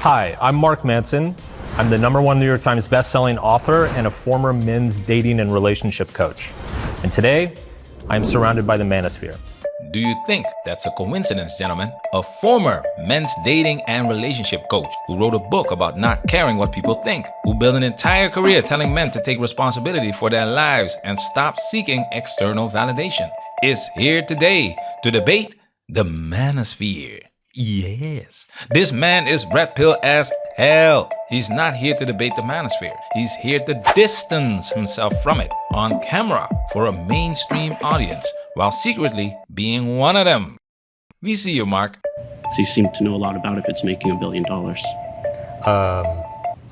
Hi, I'm Mark Manson. I'm the #1 New York Times bestselling author and a former men's dating and relationship coach. And today, I'm surrounded by the Manosphere. Do you think that's a coincidence, gentlemen? A former men's dating and relationship coach who wrote a book about not caring what people think, who built an entire career telling men to take responsibility for their lives and stop seeking external validation, is here today to debate the Manosphere. Yes, this man is red pill as hell. He's not here to debate the Manosphere. He's here to distance himself from it on camera for a mainstream audience while secretly being one of them. We see you, Mark. So you seem to know a lot about if it's making $1 billion.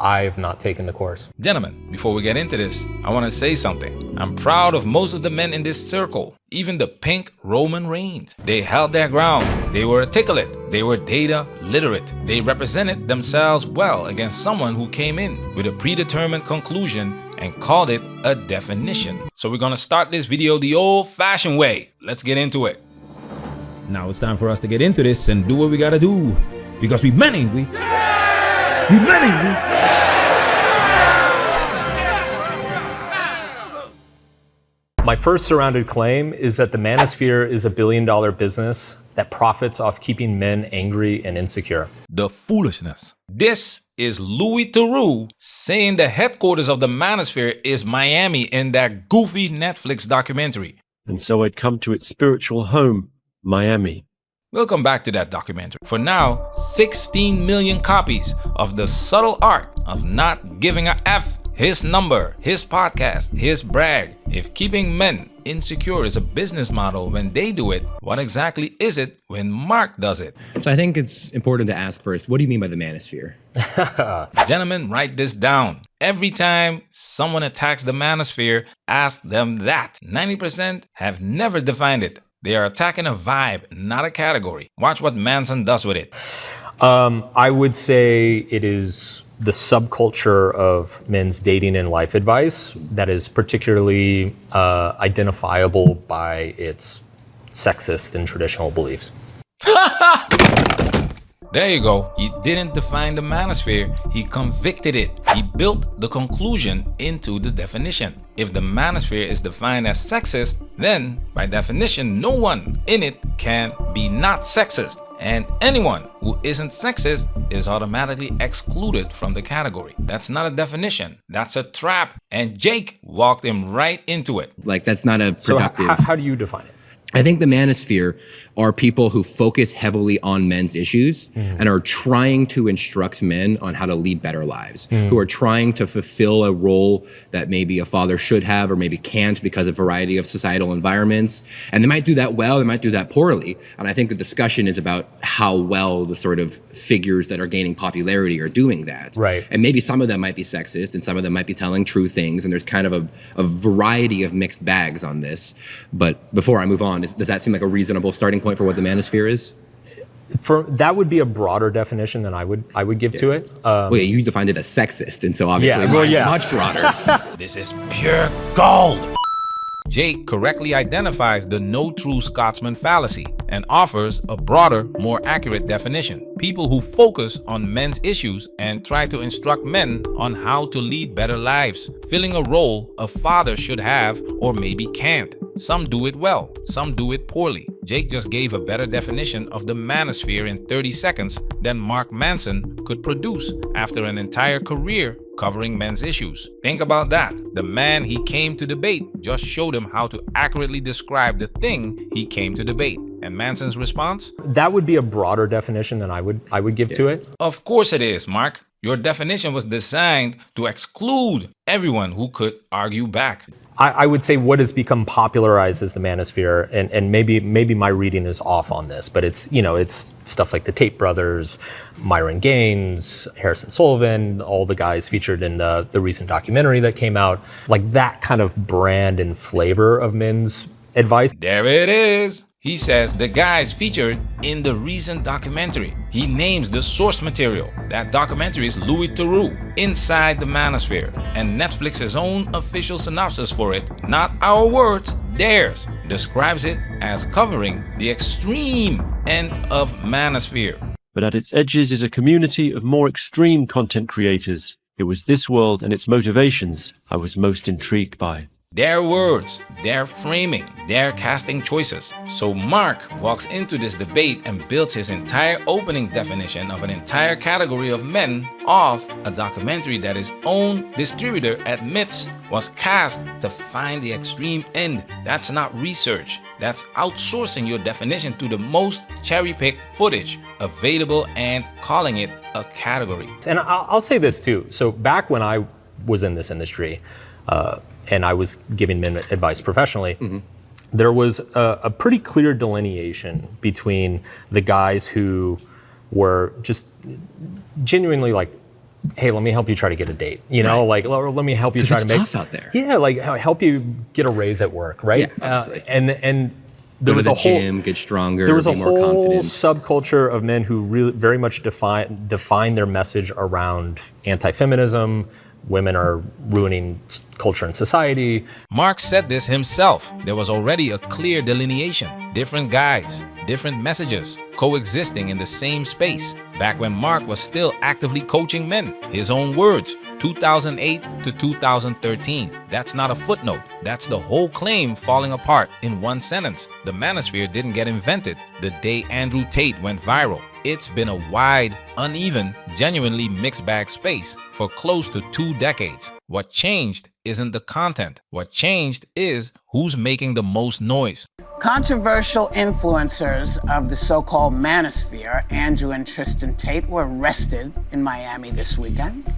I've not taken the course. Gentlemen, before we get into this, I want to say something. I'm proud of most of the men in this circle, even the pink Roman Reigns. They held their ground. They were articulate. They were data literate. They represented themselves well against someone who came in with a predetermined conclusion and called it a definition. So we're gonna start this video the old-fashioned way. Let's get into it. Now it's time for us to get into this and do what we gotta do. Because we men, ain't we? We men, ain't we? My first surrounded claim is that the Manosphere is a billion-dollar business that profits off keeping men angry and insecure. The foolishness. This is Louis Theroux saying the headquarters of the Manosphere is Miami in that goofy Netflix documentary. And so I'd come to its spiritual home, Miami. We'll come back to that documentary. For now, 16 million copies of The Subtle Art of Not Giving a F. His number, his podcast, his brag. If keeping men insecure is a business model when they do it, what exactly is it when Mark does it? So I think it's important to ask first, what do you mean by the Manosphere? Gentlemen, write this down. Every time someone attacks the Manosphere, ask them that. 90% have never defined it. They are attacking a vibe, not a category. Watch what Manson does with it. I would say it is the subculture of men's dating and life advice that is particularly identifiable by its sexist and traditional beliefs. There you go. He didn't define the Manosphere, he convicted it. He built the conclusion into the definition. If the Manosphere is defined as sexist, then by definition, no one in it can be not sexist. And anyone who isn't sexist is automatically excluded from the category. That's not a definition. That's a trap. And Jake walked him right into it. Like, that's not a productive... So how do you define it? I think the Manosphere are people who focus heavily on men's issues and are trying to instruct men on how to lead better lives, who are trying to fulfill a role that maybe a father should have or maybe can't because of a variety of societal environments. And they might do that well, they might do that poorly. And I think the discussion is about how well the sort of figures that are gaining popularity are doing that. Right. And maybe some of them might be sexist and some of them might be telling true things. And there's kind of a variety of mixed bags on this. But before I move on, does that seem like a reasonable starting point for what the Manosphere is? That would be a broader definition than I would give to it. Well, you defined it as sexist, and so obviously much broader. This is pure gold. Jake correctly identifies the no true Scotsman fallacy and offers a broader, more accurate definition. People who focus on men's issues and try to instruct men on how to lead better lives, filling a role a father should have or maybe can't. Some do it well, some do it poorly. Jake just gave a better definition of the Manosphere in 30 seconds than Mark Manson could produce after an entire career covering men's issues. Think about that. The man he came to debate just showed him how to accurately describe the thing he came to debate. And Manson's response? That would be a broader definition than I would give to it. Of course it is, Mark. Your definition was designed to exclude everyone who could argue back. I would say what has become popularized as the Manosphere, and maybe my reading is off on this, but it's stuff like the Tate brothers, Myron Gaines, Harrison Sullivan, all the guys featured in the recent documentary that came out, like that kind of brand and flavor of men's advice. There it is. He says the guys featured in the recent documentary. He names the source material. That documentary is Louis Theroux, Inside the Manosphere, and Netflix's own official synopsis for it, not our words, theirs, describes it as covering the extreme end of Manosphere. but at its edges is a community of more extreme content creators. It was this world and its motivations I was most intrigued by. Their words, their framing, their casting choices. So Mark walks into this debate and builds his entire opening definition of an entire category of men off a documentary that his own distributor admits was cast to find the extreme end. That's not research. That's outsourcing your definition to the most cherry-picked footage available and calling it a category. And I'll say this too. So back when I was in this industry, and I was giving men advice professionally, there was a pretty clear delineation between the guys who were just genuinely like, hey, let me help you try to get a date. You know, like, let me help you try to make. It's tough out there. Yeah, like help you get a raise at work, right? Yeah, and there Go was to a the whole gym, get stronger, there was be a more whole confident. subculture of men who really very much define their message around anti-feminism. Women are ruining culture and society. Mark said this himself. There was already a clear delineation. Different guys, different messages, coexisting in the same space. Back when Mark was still actively coaching men. His own words, 2008 to 2013. That's not a footnote. That's the whole claim falling apart in one sentence. The Manosphere didn't get invented the day Andrew Tate went viral. It's been a wide, uneven, genuinely mixed bag space for close to 2 decades. What changed isn't the content. What changed is who's making the most noise. Controversial influencers of the so-called Manosphere, Andrew and Tristan Tate, were arrested in Miami this weekend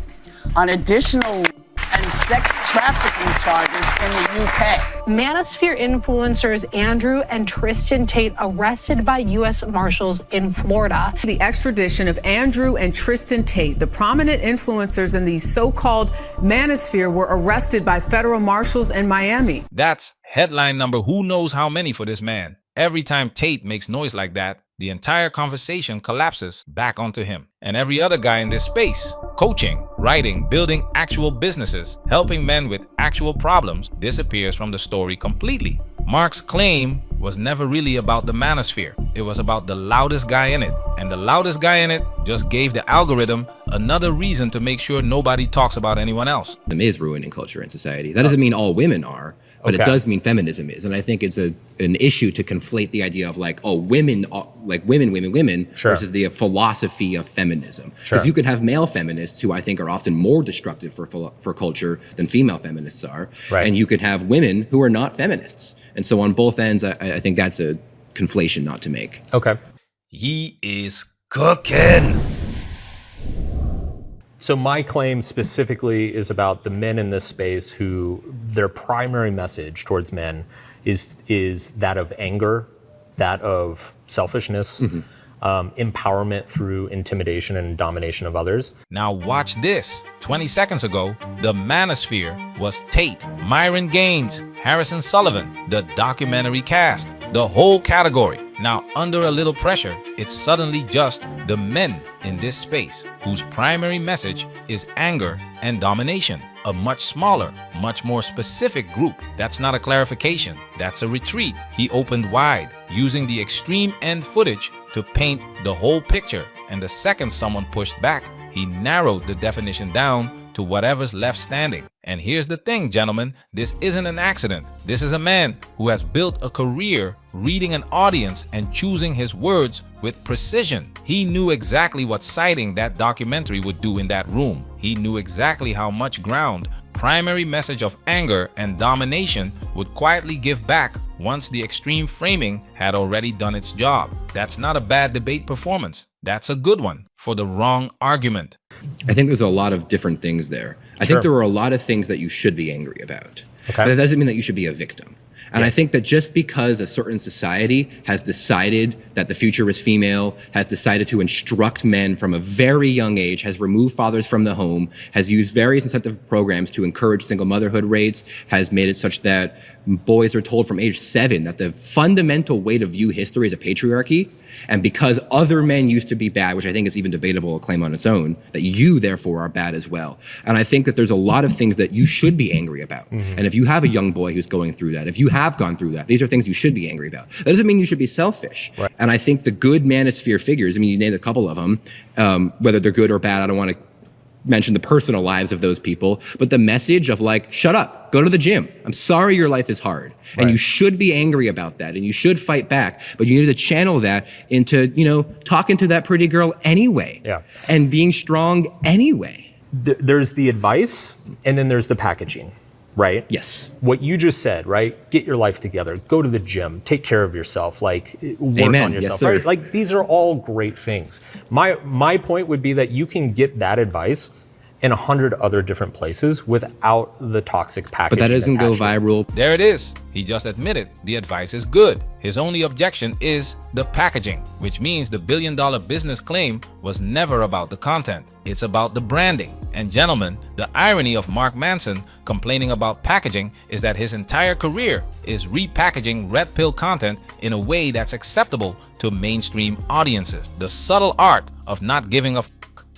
on additional and sex trafficking charges in the UK. Manosphere influencers Andrew and Tristan Tate arrested by U.S. Marshals in Florida. The extradition of Andrew and Tristan Tate, the prominent influencers in the so-called Manosphere, were arrested by federal marshals in Miami. That's headline number who knows how many for this man. Every time Tate makes noise like that, the entire conversation collapses back onto him. And every other guy in this space, coaching, writing, building actual businesses, helping men with actual problems, disappears from the story completely. Mark's claim was never really about the Manosphere. It was about the loudest guy in it. And the loudest guy in it just gave the algorithm another reason to make sure nobody talks about anyone else. Feminism is ruining culture and society. That doesn't mean all women are, but it does mean feminism is. And I think it's an issue to conflate the idea of like, oh, women, like women, versus the philosophy of feminism. Because you could have male feminists who I think are often more destructive for culture than female feminists are. And you could have women who are not feminists. And so on both ends, I think that's a conflation not to make. Okay. He is cooking. So my claim specifically is about the men in this space who their primary message towards men is that of anger, that of selfishness, empowerment through intimidation and domination of others. Now watch this. 20 seconds ago, the Manosphere was Tate, Myron Gaines, Harrison Sullivan, the documentary cast, the whole category. Now under a little pressure, it's suddenly just the men in this space whose primary message is anger and domination. A much smaller, much more specific group. That's not a clarification, that's a retreat. He opened wide, using the extreme end footage to paint the whole picture. And the second someone pushed back, he narrowed the definition down to whatever's left standing. And here's the thing, gentlemen, this isn't an accident. This is a man who has built a career reading an audience and choosing his words with precision. He knew exactly what citing that documentary would do in that room. He knew exactly how much ground primary message of anger and domination would quietly give back once the extreme framing had already done its job. That's not a bad debate performance. That's a good one for the wrong argument. I think there's a lot of different things there. I think there are a lot of things that you should be angry about. But that doesn't mean that you should be a victim. And I think that just because a certain society has decided that the future is female, has decided to instruct men from a very young age, has removed fathers from the home, has used various incentive programs to encourage single motherhood rates, has made it such that boys are told from age 7 that the fundamental way to view history is a patriarchy. And because other men used to be bad, which I think is even debatable a claim on its own, that you therefore are bad as well. And I think that there's a lot of things that you should be angry about. And if you have a young boy who's going through that, if you have have gone through that. These are things you should be angry about. That doesn't mean you should be selfish. Right. And I think the good Manosphere figures, I mean, you named a couple of them, whether they're good or bad, I don't want to mention the personal lives of those people, but the message of like, shut up, go to the gym. I'm sorry your life is hard. And Right. you should be angry about that and you should fight back, but you need to channel that into, talking to that pretty girl anyway. Yeah. And being strong anyway. There's the advice, and then there's the packaging, right? Yes. What you just said, right? Get your life together, go to the gym, take care of yourself, like work Amen. on Yes, yourself, sir. right? Like these are all great things. My point would be that you can get that advice in 100 other different places without the toxic packaging. But that doesn't go attached. viral. There it is. He just admitted the advice is good. His only objection is the packaging, which means the billion-dollar business claim was never about the content. It's about the branding. And gentlemen, the irony of Mark Manson complaining about packaging is that his entire career is repackaging red pill content in a way that's acceptable to mainstream audiences. The subtle art of not giving a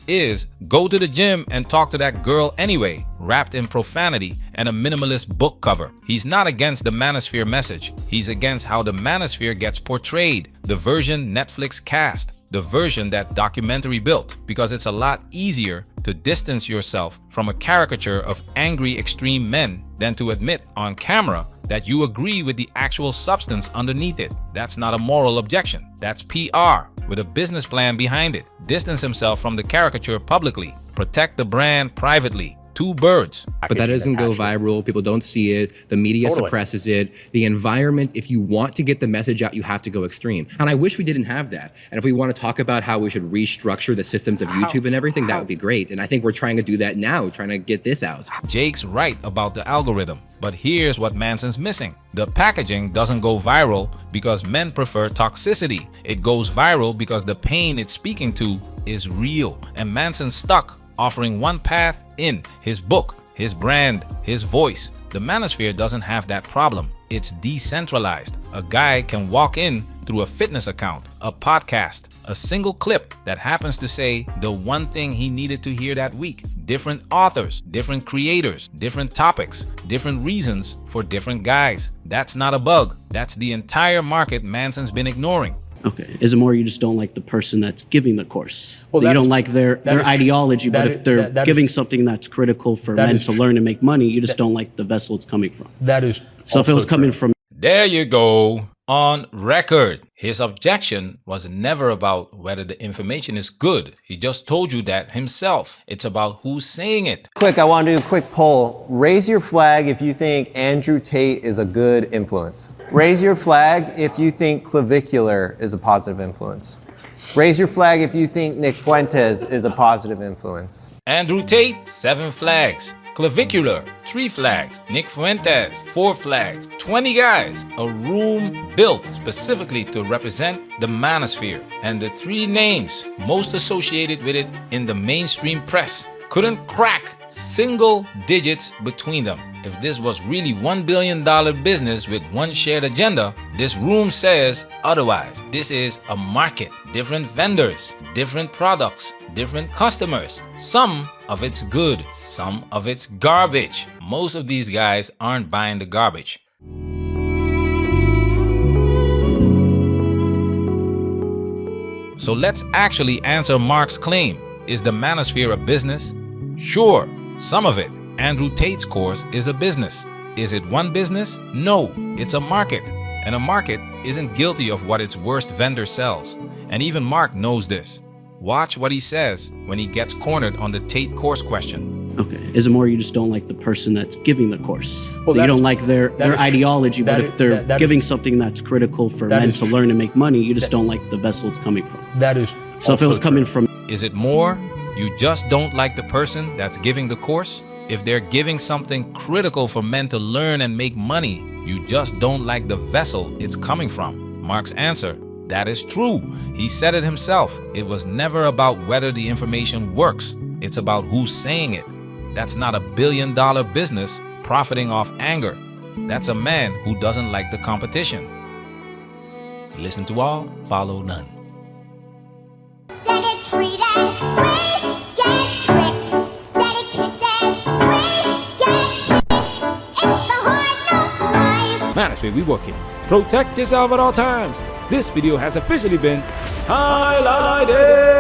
is go to the gym and talk to that girl anyway, wrapped in profanity and a minimalist book cover. He's not against the Manosphere message. He's against how the Manosphere gets portrayed, the version Netflix cast, the version that documentary built, because it's a lot easier to distance yourself from a caricature of angry extreme men than to admit on camera that you agree with the actual substance underneath it. That's not a moral objection. That's PR with a business plan behind it. Distance himself from the caricature publicly. Protect the brand privately. Two birds. But that doesn't go viral. People don't see it. The media Totally. suppresses it. The environment, if you want to get the message out, you have to go extreme. And I wish we didn't have that. And if we want to talk about how we should restructure the systems of YouTube and everything, that would be great. And I think we're trying to do that now, trying to get this out. Jake's right about the algorithm. But here's what Manson's missing. The packaging doesn't go viral because men prefer toxicity. It goes viral because the pain it's speaking to is real. And Manson's stuck offering one path in: his book, his brand, his voice. The Manosphere doesn't have that problem. It's decentralized. A guy can walk in through a fitness account, a podcast, a single clip that happens to say the one thing he needed to hear that week. Different authors, different creators, different topics, different reasons for different guys. That's not a bug. That's the entire market Manson's been ignoring. Okay. Is it more you just don't like the person that's giving the course? Well, You that's- don't like their that is- ideology, but that if is- they're that giving is- something that's critical for that men is to tr- learn and make money, you just don't like the vessel it's coming from. That is So if it was also coming true. from There you go. On record. His objection was never about whether the information is good. He just told you that himself. It's about who's saying it. Quick, I want to do a quick poll. Raise your flag if you think Andrew Tate is a good influence. Raise your flag if you think clavicular is a positive influence. Raise your flag if you think Nick Fuentes is a positive influence. Andrew Tate, 7 flags. Clavicular, 3 flags. Nick Fuentes, 4 flags. 20 guys. A room built specifically to represent the Manosphere. And the 3 names most associated with it in the mainstream press couldn't crack single digits between them. If this was really $1 billion business with one shared agenda, this room says otherwise. This is a market, different vendors, different products, different customers. Some of it's good, some of it's garbage. Most of these guys aren't buying the garbage. So let's actually answer Mark's claim. Is the Manosphere a business? Sure, some of it. Andrew Tate's course is a business. Is it one business? No, it's a market. And a market isn't guilty of what its worst vendor sells. And even Mark knows this. Watch what he says when he gets cornered on the Tate course question. Okay. Is it more you just don't like the person that's giving the course? Well, You that's- don't like their is- ideology, but that if is- they're that is- giving something that's critical for that men is to tr- learn and make money, you just don't like the vessel it's coming from. That is So if it also was coming true. from Is it more? You just don't like the person that's giving the course? If they're giving something critical for men to learn and make money, you just don't like the vessel it's coming from. Mark's answer: that is true. He said it himself. It was never about whether the information works. It's about who's saying it. That's not a billion-dollar business profiting off anger. That's a man who doesn't like the competition. Listen to all, follow none. Steady treated, we get tricked. Steady kisses, we get kicked. It's a hard knock life. Manosphere, we working. Protect yourself at all times. This video has officially been highlighted.